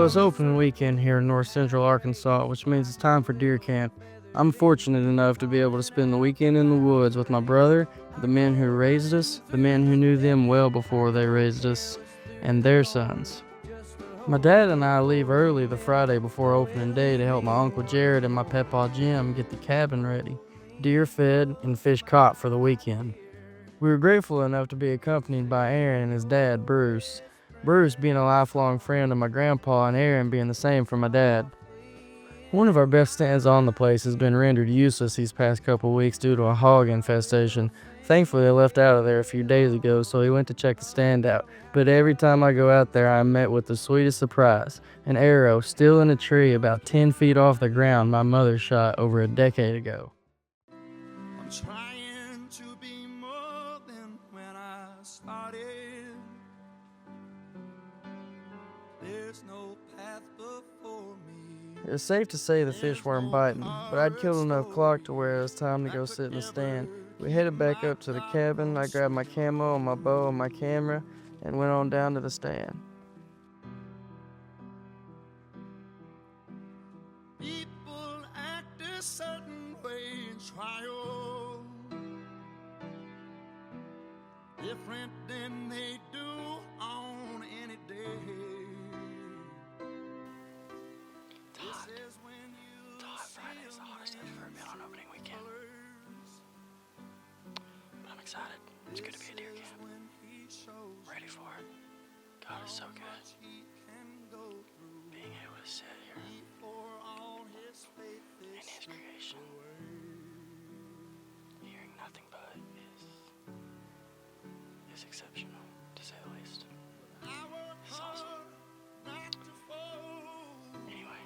it's opening weekend here in north central Arkansas, which means it's time for deer camp. I'm fortunate enough to be able to spend the weekend in the woods with my brother, the men who raised us, the men who knew them well before they raised us, and their sons. My dad and I leave early the Friday before opening day to help my Uncle Jared and my Pepaw Jim get the cabin ready, deer fed and fish caught for the weekend. We were grateful enough to be accompanied by Aaron and his dad, Bruce. Bruce being a lifelong friend of my grandpa and Aaron being the same for my dad. One of our best stands on the place has been rendered useless these past couple weeks due to a hog infestation. Thankfully, I left out of there a few days ago, so he went to check the stand out. But every time I go out there, I'm met with the sweetest surprise. An arrow still in a tree about 10 feet off the ground my mother shot over a decade ago. I'm trying to be more than when I started. There's no path before me. It's safe to say the fish weren't biting, but I'd killed enough clock to where it was time to go sit in the stand. We headed back up to the cabin. I grabbed my camo and my bow and my camera and went on down to the stand. People act a certain way in trial, different than they do on any day. Todd, Friday's the hottest day for a meal on opening weekend. But I'm excited. It's good to be at deer camp. Ready for it. God is so good. Being able to sit here in His creation, hearing nothing but is exceptional, to say the least. It's awesome. Anyway,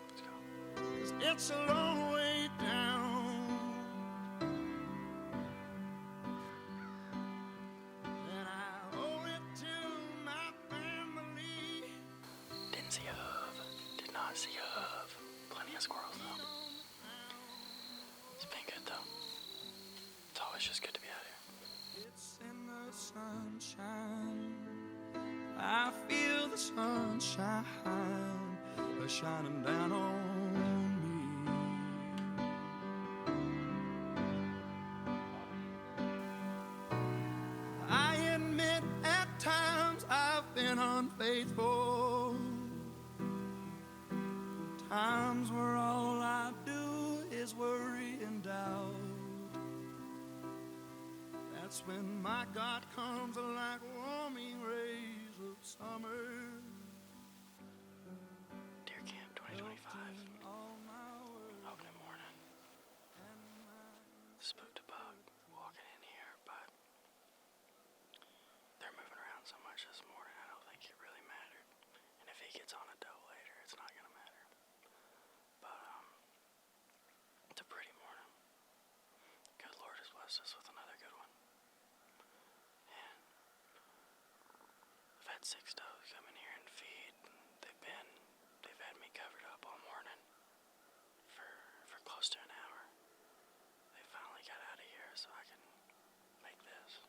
let's go. It's a long way down, and I owe it to my family. Didn't see a hoof. Did not see a hoof. Plenty of squirrels though. It's been good though. It's always just good to be out here. It's in the sunshine. I feel the sunshine shining down on me. I admit at times I've been unfaithful, times where all I do is worry and doubt. That's when my God comes like warming rays of summer. Deer Camp 2025. Opening morning. Spooked a bug walking in here, but they're moving around so much this morning, I don't think it really mattered. And if he gets on a doe later, it's not gonna matter. But it's a pretty morning. Good Lord has blessed us with another good one. And I've had 6 does come in here and feed. They've had me covered up all morning for close to an hour. They finally got out of here so I can make this.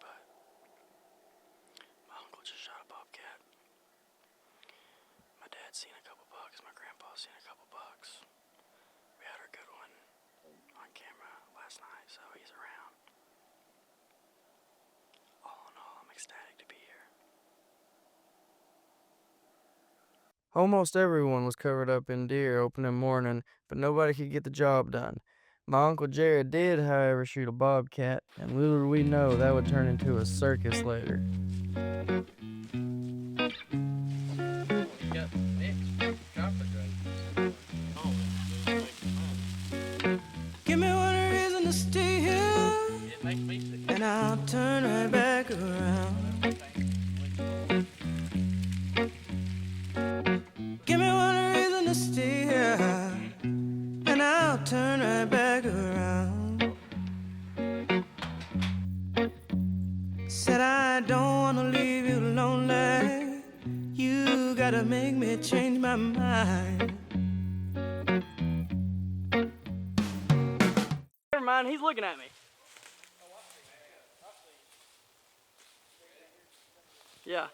But my uncle just shot a bobcat. My dad's seen a couple bucks. My grandpa's seen a couple bucks. We had our good one on camera last night, so he's around. All in all, I'm ecstatic to be here. Almost everyone was covered up in deer opening morning, but nobody could get the job done. My Uncle Jared did, however, shoot a bobcat, and little did we know that would turn into a circus later. Give me one reason to stay here, and I'll turn right back around. Give me one reason to stay here, and I'll turn right back around. Said I don't wanna leave you lonely. You gotta make me change my mind. Never mind, he's looking at me. Yeah.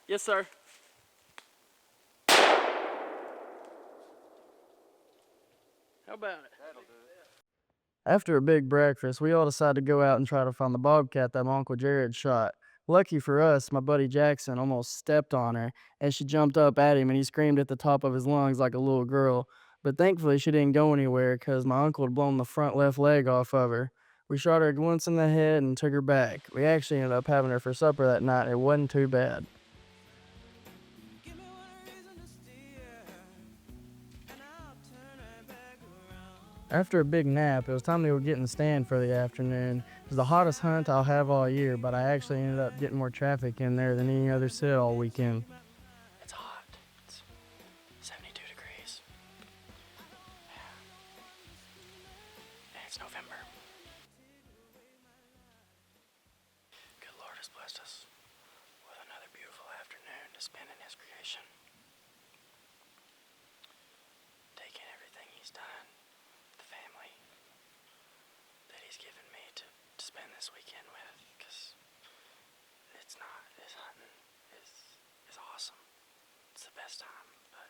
Yes, sir. How about it? That'll do it. After a big breakfast, we all decided to go out and try to find the bobcat that my Uncle Jared shot. Lucky for us, my buddy Jackson almost stepped on her as she jumped up at him and he screamed at the top of his lungs like a little girl. But thankfully, she didn't go anywhere because my uncle had blown the front left leg off of her. We shot her once in the head and took her back. We actually ended up having her for supper that night. It wasn't too bad. Give me one reason to steer, and I'll turn right back around. After a big nap, it was time to go get in the stand for the afternoon. It was the hottest hunt I'll have all year, but I actually ended up getting more traffic in there than any other sit all weekend. It's hot. It's 72 degrees. Yeah. And it's November. Good Lord has blessed us with another beautiful afternoon to spend in His creation. Taking everything He's done, the family that He's given me to spend this weekend with, because this hunting is awesome. It's the best time, but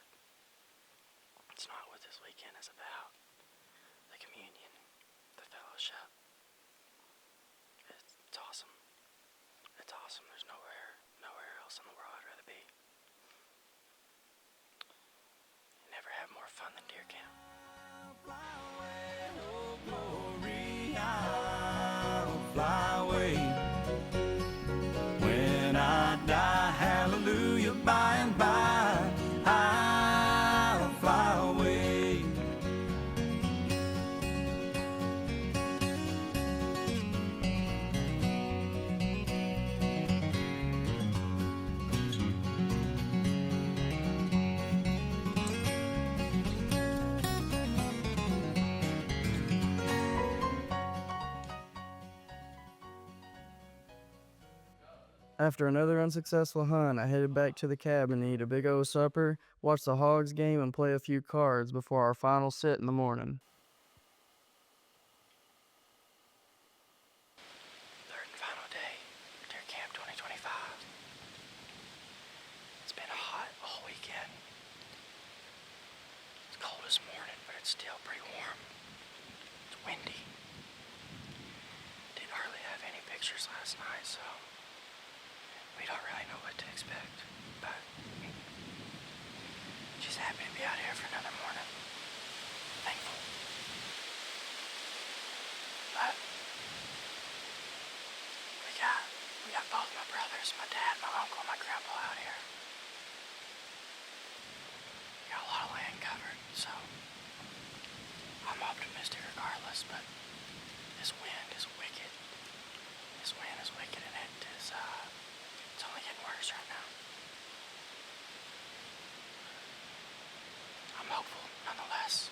it's not what this weekend is about. The communion, the fellowship. It's awesome. It's awesome. There's nowhere else in the world I'd rather be. You never have more fun than deer camp. Fly away. When I die, hallelujah, by and by, I'll fly away. After another unsuccessful hunt, I headed back to the cabin to eat a big old supper, watch the Hogs game, and play a few cards before our final sit in the morning. Third and final day, Deer Camp 2025. It's been hot all weekend. It's cold this morning, but it's still pretty warm. It's windy. Didn't hardly have any pictures last night, so we don't really know what to expect, but just happy to be out here for another morning. Thankful. But we got both my brothers, my dad, my uncle, and my grandpa out here. We got a lot of land covered, so I'm optimistic regardless, but this wind is wicked. This wind is wicked, and it's only getting worse right now. I'm hopeful nonetheless.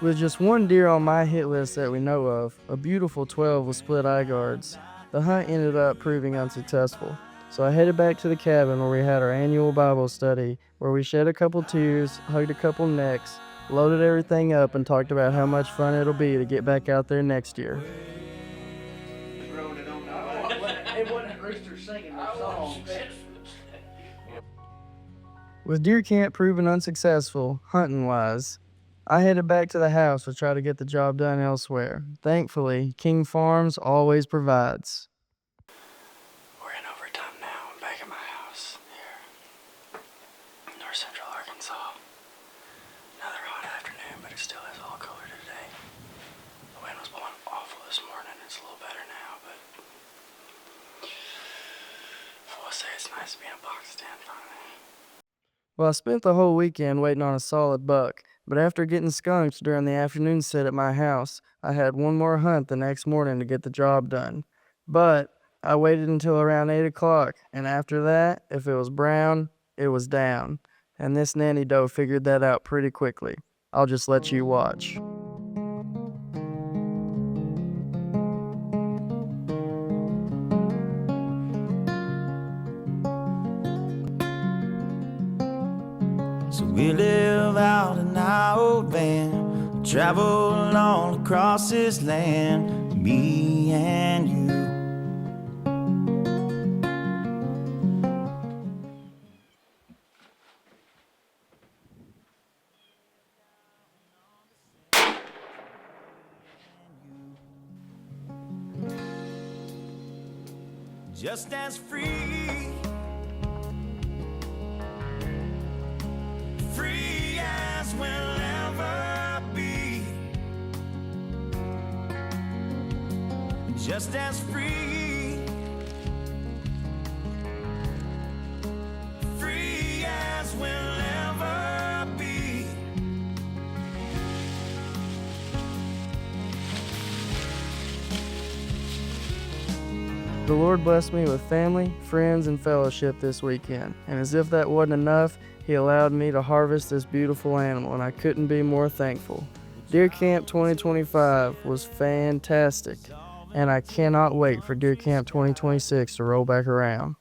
With just one deer on my hit list that we know of, a beautiful 12 with split eye guards, the hunt ended up proving unsuccessful. So I headed back to the cabin where we had our annual Bible study, where we shed a couple tears, hugged a couple necks, loaded everything up, and talked about how much fun it'll be to get back out there next year. It wasn't Rooster singing the songs. With deer camp proving unsuccessful, hunting-wise, I headed back to the house to try to get the job done elsewhere. Thankfully, King Farms always provides. We're in overtime now. I'm back at my house here in North Central Arkansas. Another hot afternoon, but it still is a little cooler today. The wind was blowing awful this morning. It's a little better now, but I will say it's nice to be in a box stand finally. Well, I spent the whole weekend waiting on a solid buck, but after getting skunked during the afternoon sit at my house, I had one more hunt the next morning to get the job done. But I waited until around 8 o'clock, and after that, if it was brown, it was down. And this nanny doe figured that out pretty quickly. I'll just let you watch. So we live out in our old van, travel all across this land, me and you. Just as free, free as we'll ever be. Just as free, free as we'll ever be. The Lord blessed me with family, friends, and fellowship this weekend, and as if that wasn't enough, He allowed me to harvest this beautiful animal, and I couldn't be more thankful. Deer Camp 2025 was fantastic, and I cannot wait for Deer Camp 2026 to roll back around.